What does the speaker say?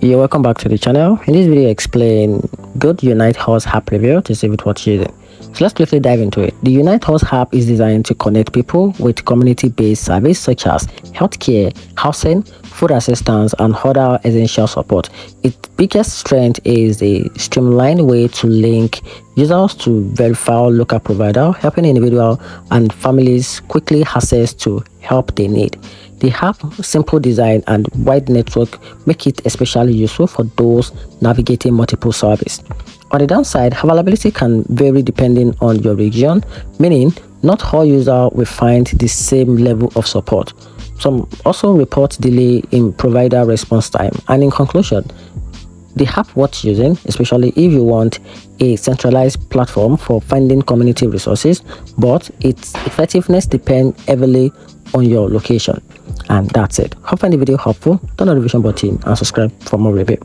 You're welcome back to the channel. In this video, I explain good Unite Horse app review to see what you're using. So let's quickly dive into it. The Unite Horse app is designed to connect people with community-based services such as healthcare, housing, food assistance, and other essential support. Its biggest strength is a streamlined way to link users to verified local provider, helping individuals and families quickly access to help they need. The app's simple design and wide network make it especially useful for those navigating multiple services. On the downside, availability can vary depending on your region, meaning not all users will find the same level of support. Some also report delay in provider response time. And in conclusion, the app worth using, especially if you want a centralized platform for finding community resources, but its effectiveness depends heavily on your location. And that's it. Hope you find the video helpful. Turn on the notification button and subscribe for more review.